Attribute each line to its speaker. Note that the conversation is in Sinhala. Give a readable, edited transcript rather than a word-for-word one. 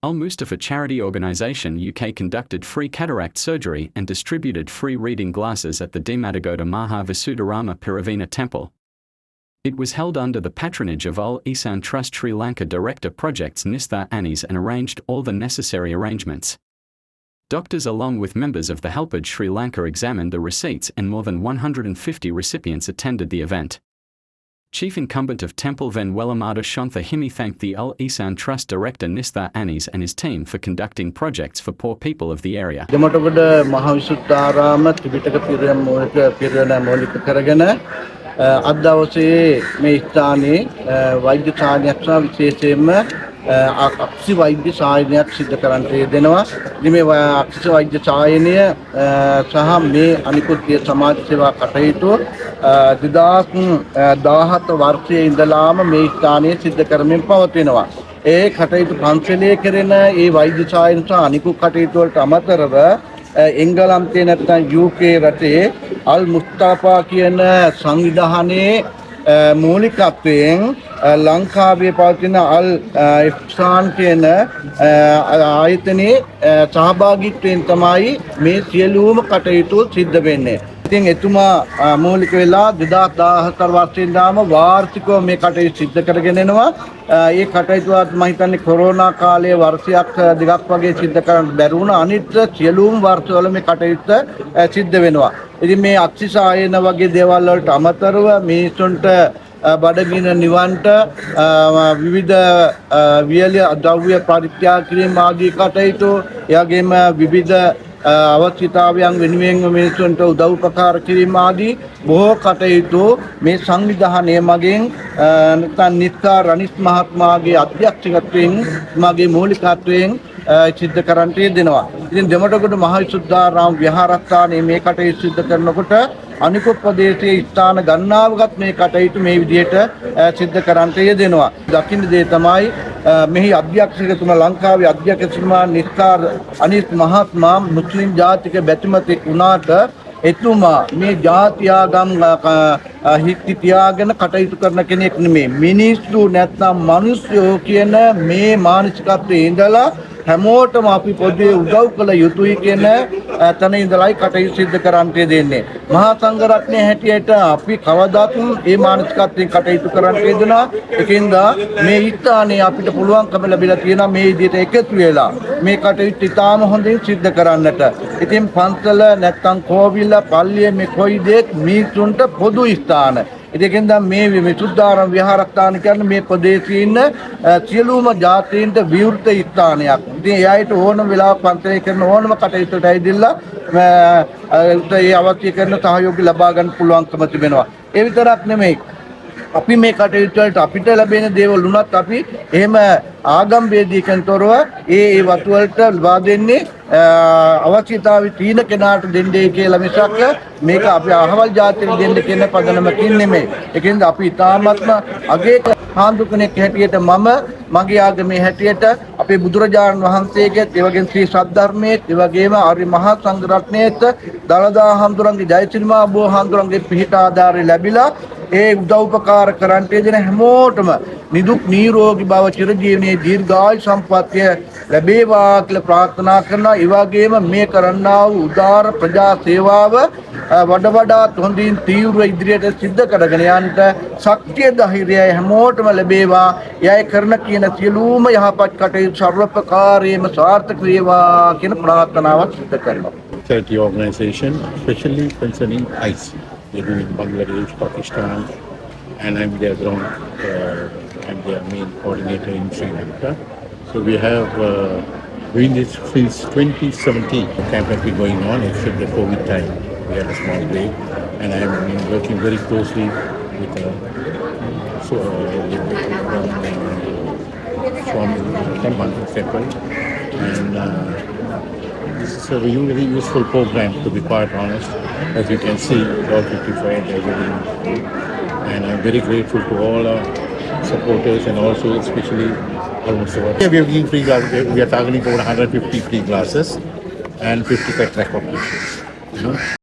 Speaker 1: Al Mustafa Charity Organisation UK conducted free cataract surgery and distributed free reading glasses at the Demadagoda Maha Vasudarama Piravina Temple. It was held under the patronage of Al Ihsan Trust Sri Lanka Director Projects Nistha Anis and arranged all the necessary arrangements. Doctors along with members of the Helpage Sri Lanka examined the receipts and more than 150 recipients attended the event. Chief Incumbent of Temple Venuelamada Shontha Himi thanked the Al Ihsan Trust Director Nistha Anis and his team for conducting projects for poor people of the area.
Speaker 2: Demadagoda Mahavisuddharama Tripitaka Pirana Molika Karagana අද දවසේ මේ ස්ථානයේ වෛද්‍ය සායනයක් සහ විශේෂයෙන්ම අක්ෂි වෛද්‍ය සායනයක් සිදු කරන්නට යෙදෙනවා. ඉතින් මේ අක්ෂි වෛද්‍ය සායනය සහ මේ අනිකුත් සමාජ සේවා කටයුතු 2017 වර්ෂයේ ඉඳලාම මේ ස්ථානයේ සිදු කරමින් පවතිනවා. ඒ කටයුතු පන්සලේ කෙරෙන ඒ වෛද්‍ය සායන සහ අනිකුත් කටයුතු වලට අමතරව එංගලන්තයේ නැත්නම් UK රටේ අල් මුස්තාෆා කියන සංවිධානයේ මූලිකත්වයෙන් ලංකාවේ පවතින අල් ඉෆ්සාන් කියන ආයතනයේ සහභාගීත්වයෙන් තමයි මේ සියලුම කටයුතු සිද්ධ වෙන්නේ. ඉතින් එතුමා මූලික වෙලා 2014 වර්ෂයේ ඉඳන්ම වාර්ෂිකව මේ කටයුතු සිද්ධ කරගෙන එනවා. ඒ කටයුතුවත් මම හිතන්නේ කොරෝනා කාලයේ වර්ෂයක් දෙකක් වගේ සිද්ධ කරන්න බැරි වුණා. අනිත් සියලුම වර්ෂවල මේ කටයුත්ත සිද්ධ වෙනවා. ඉතින් මේ අක්ෂිසායන වගේ දේවල් වලට අමතරව මිනිසුන්ට බඩගින නිවන්ට විවිධ වියලි ද්‍රව්‍ය පරිත්‍යාග කිරීම ආදී කටයුතු එයාගේම විවිධ අවශ්‍යතාවයන් වෙනුවෙන් මිනිසුන්ට උදව් උපකාර කිරීම ආදී බොහෝ කටයුතු මේ සංවිධානයේ මගින් නැත්නම් නිත්කා රනිස් මහත්මයාගේ අධ්‍යක්ෂකත්වයෙන් මගේ මූලිකත්වයෙන් සිද්ධ කරන්නට යෙදෙනවා. ඉතින් දෙමඩගොඩ මහවිසුද්ධාරාම විහාරස්ථානයේ මේ කටයුතු සිද්ධ කරනකොට අනිකුත් ප්‍රදේශයේ ස්ථාන ගණනාවකත් මේ කටයුතු මේ විදිහට සිද්ධ කරන්නට යෙදෙනවා. දකින්න දේ තමයි මෙහි අධ්‍යක්ෂකතුමා ලංකාවේ අධ්‍යක්ෂකතුමා නිස්කාර අනිත් මහත්මයා මුස්ලිම් ජාතික බැතිමතෙක් වුණාට එතුමා මේ ජාති ආගම් හිත් තියාගෙන කටයුතු කරන කෙනෙක් නෙමෙයි. මිනිස්සු නැත්නම් මිනිස්සු කියන මේ මානසිකත්වයේ ඉඳලා හැමෝටම අපි පොදුවේ උදව් කළ යුතුයි කියන තැන ඉඳලායි කටයුතු සිද්ධ කරන්නට දෙන්නේ. මහා සංඝ රත්නයේ හැටියට අපි කවදාත් මේ මානසිකත්වයෙන් කටයුතු කරන්නට යෙදෙනවා. ඒකින්ද මේ ස්ථානයේ අපිට පුළුවන්කම ලැබිලා තියෙනවා මේ විදිහට එකතු වෙලා මේ කටයුතු ඉතාම හොඳින් සිද්ධ කරන්නට. ඉතින් පන්සල නැත්නම් කෝවිල පල්ලිය මේ කොයි දෙයක් මිනිසුන්ට පොදු ස්ථාන. ඒකෙන්ද මේ විසුද්ධාරාම විහාරස්ථාන කියන්නේ මේ ප්‍රදේශයේ ඉන්න සියලුම ජාතීන්ට විවෘත ස්ථානයක්. ඉතින් එයාට ඕනම වෙලාවක පන්සලේ කරන ඕනම කටයුත්තට ඇවිදilla ඒ අවශ්‍ය කරන සහයෝගය ලබා ගන්න පුළුවන්කම තිබෙනවා. ඒ විතරක් නෙමෙයි අපි මේ කටයුතු වලට අපිට ලැබෙන දේවල් උනත් අපි එහෙම ආගම් වේදීකෙන් තොරව ඒ වතු වලට ලබා දෙන්නේ අවශ්‍යතාවය තීන කෙනාට දෙන්නේ කියලා මිසක් මේක අපි අහවල් ජාතියට දෙන්න කියන පදනමකින් නෙමෙයි. ඒකෙන්ද අපි ඊ타ත්ම අගේ හාමුදුර කෙනෙක් හැටියට මම මගේ ආගමේ හැටියට අපේ බුදුරජාණන් වහන්සේගේ ඒ වගේම ශ්‍රී සද්ධර්මයේ ඒ වගේම ආර්ය මහා සංඝ රත්නයේත් දලදා හාමුදුරන්ගේ ජයසිරිමා බෝ හාමුදුරන්ගේ පිහිට ආධාරය ලැබිලා ඒ උදව් උපකාර කරන්ට දෙන හැමෝටම නිදුක් නිරෝගී භව චිරජීවනයේ දීර්ඝායු සම්පන්නිය ලැබේවා කියලා ප්‍රාර්ථනා කරනවා. ඒ වගේම මේ කරන්නා වූ උදාර ප්‍රජා සේවාව වඩ වඩාත් හොඳින් තීව්‍ර ඉදිරියට සිද්ධ කරගෙන යන්න ශක්තිය ධෛර්යය හැමෝටම ලැබේවා. එයයි කරන කියන සියලුම යහපත් කටයුතු සර්වපකාරයෙන්ම සාර්ථක වේවා කියන ප්‍රාර්ථනාවක් සිදු කරනවා.
Speaker 3: Charity organization, especially concerning ICE. They do in Bangladesh, Pakistan, and I'm their ground, I'm their main coordinator in Sri Lanka. So we have doing this since 2017. The camp has been going on except the COVID time. We had a small break, and I have been working very closely with Swami Temple, and this is a really useful program, to be quite honest. As you can see, all 55 everything, and I'm very grateful to all our supporters and also especially almost about. We are giving free glasses. We are targeting over 150 free glasses and 50 cataract operations.